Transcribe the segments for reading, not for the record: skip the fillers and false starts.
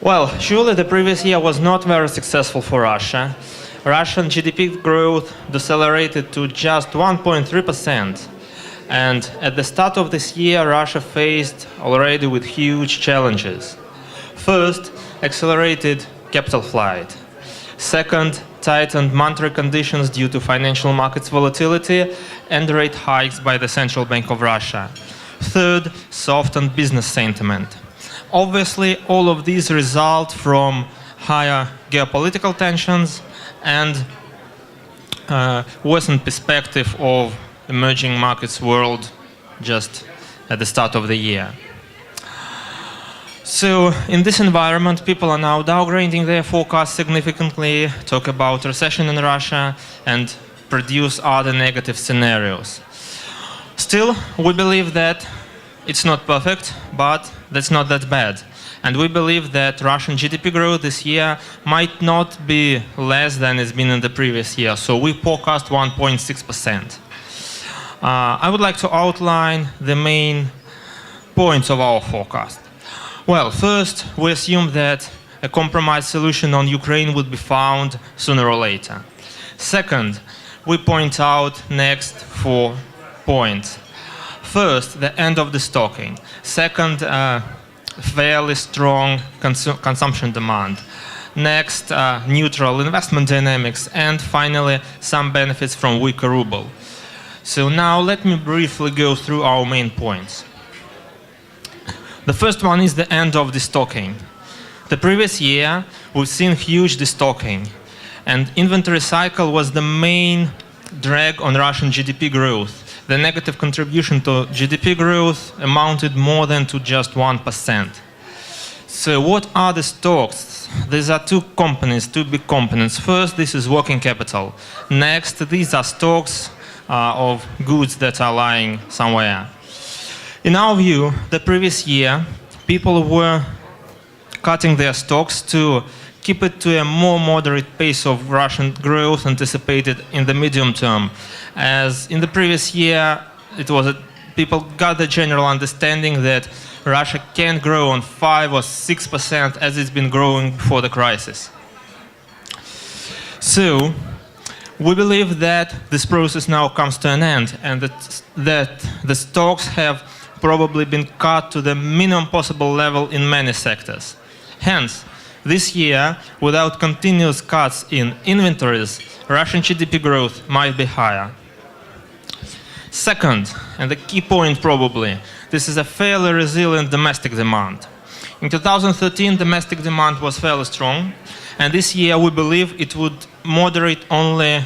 Well, surely the previous year was not very successful for Russia. Russian GDP growth decelerated to just 1.3%. And at the start of this year, Russia faced already with huge challenges. First, accelerated capital flight. Second, tightened monetary conditions due to financial markets volatility and rate hikes by the Central Bank of Russia. Third, softened business sentiment. Obviously, all of these result from higher geopolitical tensions and worsened perspective of emerging markets world just at the start of the year. So in this environment, people are now downgrading their forecasts significantly, talk about recession in Russia, and produce other negative scenarios. Still, we believe that it's not perfect, but that's not that bad. And we believe that Russian GDP growth this year might not be less than it's been in the previous year. So we forecast 1.6%. I would like to outline the main points of our forecast. Well, first, we assume that a compromise solution on Ukraine would be found sooner or later. Second, we point out next 4 points. First, the end of the stocking. Second, fairly strong consumption demand. Next, neutral investment dynamics. And finally, some benefits from weaker ruble. So now let me briefly go through our main points. The first one is the end of destocking. The previous year, we've seen huge destocking, and inventory cycle was the main drag on Russian GDP growth. The negative contribution to GDP growth amounted more than to just 1%. So what are the stocks? These are two big components. First, this is working capital. Next, these are stocks of goods that are lying somewhere. In our view, the previous year, people were cutting their stocks to keep it to a more moderate pace of Russian growth anticipated in the medium term. As in the previous year, people got the general understanding that Russia can grow on 5 or 6% as it's been growing before the crisis. So, we believe that this process now comes to an end and that the stocks have probably been cut to the minimum possible level in many sectors. Hence, this year, without continuous cuts in inventories, Russian GDP growth might be higher. Second, and the key point probably, this is a fairly resilient domestic demand. In 2013, domestic demand was fairly strong, and this year we believe it would moderate only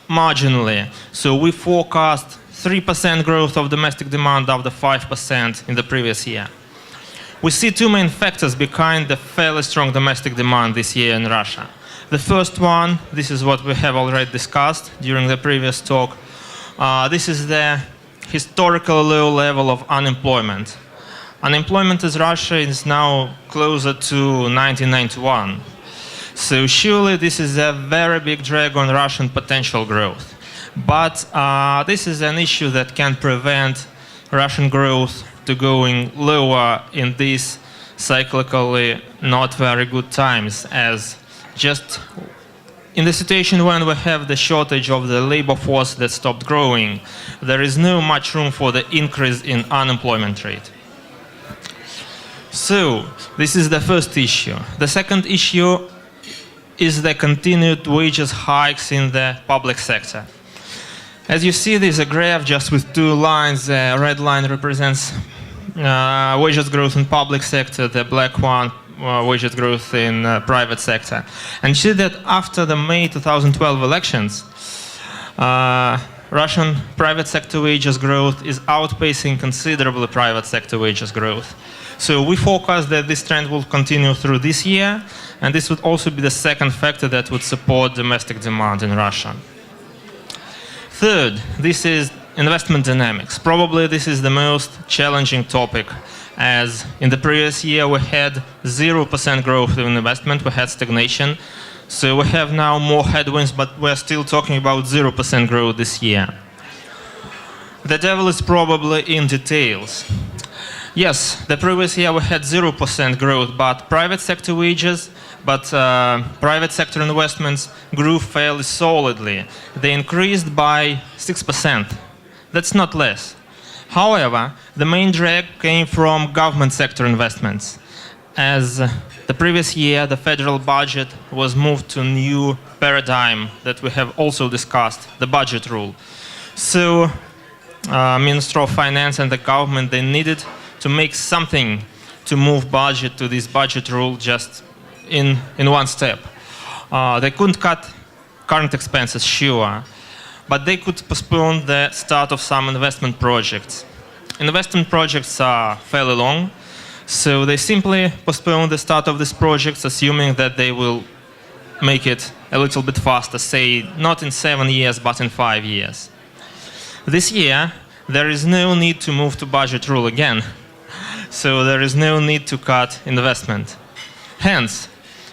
marginally. So we forecast 3% growth of domestic demand after 5% in the previous year. We see two main factors behind the fairly strong domestic demand this year in Russia. The first one, this is what we have already discussed during the previous talk. This is the historical low level of unemployment. Unemployment in Russia is now closer to 1991. So surely this is a very big drag on Russian potential growth. But this is an issue that can prevent Russian growth to going lower in these cyclically not very good times, as just in the situation when we have the shortage of the labor force that stopped growing, there is no much room for the increase in unemployment rate. So this is the first issue. The second issue is the continued wages hikes in the public sector. As you see, there's a graph just with two lines. The red line represents wages growth in public sector, the black one wages growth in private sector. And you see that after the May 2012 elections, Russian private sector wages growth is outpacing considerably private sector wages growth. So we forecast that this trend will continue through this year, and this would also be the second factor that would support domestic demand in Russia. Third, this is investment dynamics. Probably this is the most challenging topic, as in the previous year we had 0% growth in investment, we had stagnation. So we have now more headwinds, but we're still talking about 0% growth this year. The devil is probably in details. Yes, the previous year we had 0% growth, but private sector wages, private sector investments grew fairly solidly. They increased by 6%. That's not less. However, the main drag came from government sector investments. As the previous year, the federal budget was moved to a new paradigm that we have also discussed, the budget rule. So, Minister of Finance and the government, they needed to make something to move budget to this budget rule just in one step. They couldn't cut current expenses, sure, but they could postpone the start of some investment projects. Investment projects are fairly long, so they simply postpone the start of these projects, assuming that they will make it a little bit faster, say not in 7 years, but in 5 years. This year, there is no need to move to budget rule again, so there is no need to cut investment. Hence,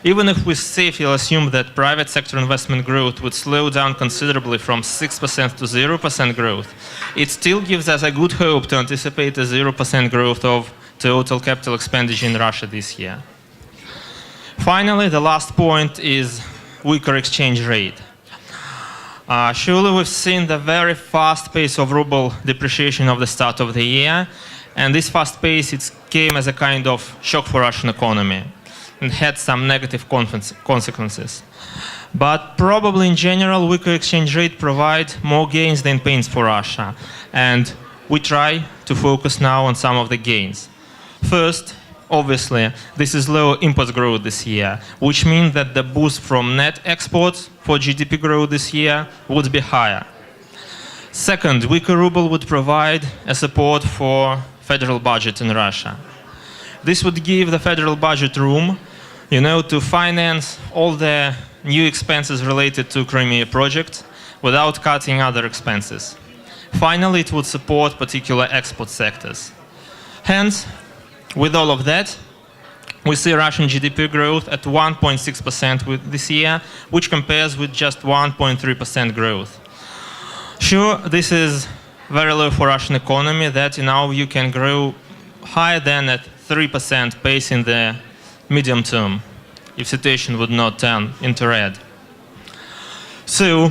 even if we safely assume that private sector investment growth would slow down considerably from 6% to 0% growth, it still gives us a good hope to anticipate a 0% growth of total capital expenditure in Russia this year. Finally, the last point is weaker exchange rate. Surely we've seen the very fast pace of ruble depreciation of the start of the year, and this fast pace it came as a kind of shock for Russian economy and had some negative consequences. But probably in general, weaker exchange rate provide more gains than pains for Russia, and we try to focus now on some of the gains. First, obviously, this is lower import growth this year, which means that the boost from net exports for GDP growth this year would be higher. Second, weaker ruble would provide a support for federal budget in Russia. This would give the federal budget room, to finance all the new expenses related to Crimea project without cutting other expenses. Finally, it would support particular export sectors. Hence, with all of that, we see Russian GDP growth at 1.6% this year, which compares with just 1.3% growth. Sure, this is very low for Russian economy that in our view can grow higher than at 3% pace in the medium term, if situation would not turn into red. So,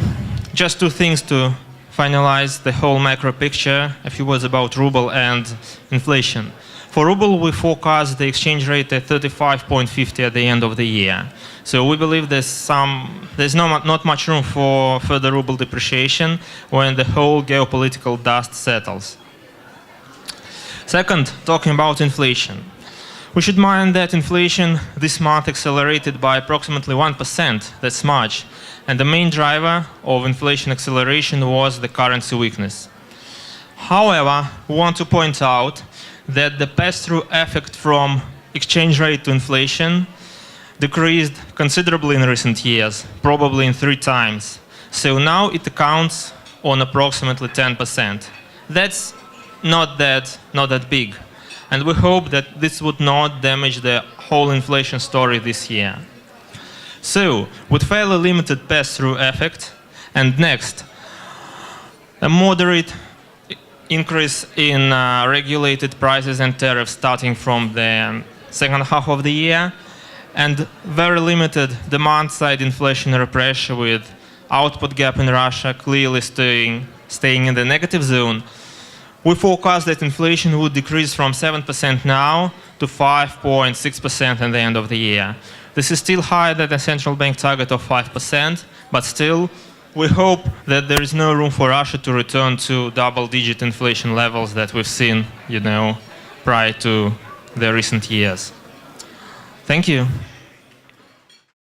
just two things to finalize the whole macro picture, a few words about ruble and inflation. For ruble, we forecast the exchange rate at 35.50 at the end of the year. So we believe there's not much room for further ruble depreciation when the whole geopolitical dust settles. Second, talking about inflation. We should mind that inflation this month accelerated by approximately 1%, that's much, and the main driver of inflation acceleration was the currency weakness. However, we want to point out that the pass-through effect from exchange rate to inflation decreased considerably in recent years, probably in 3 times. So now it accounts on approximately 10%. That's not that big. And we hope that this would not damage the whole inflation story this year. So, with fairly limited pass-through effect, and next, a moderate increase in regulated prices and tariffs starting from the second half of the year, and very limited demand-side inflationary pressure with output gap in Russia clearly staying in the negative zone, we forecast that inflation would decrease from 7% now to 5.6% at the end of the year. This is still higher than the central bank target of 5%, but still, we hope that there is no room for Russia to return to double-digit inflation levels that we've seen, prior to the recent years. Thank you.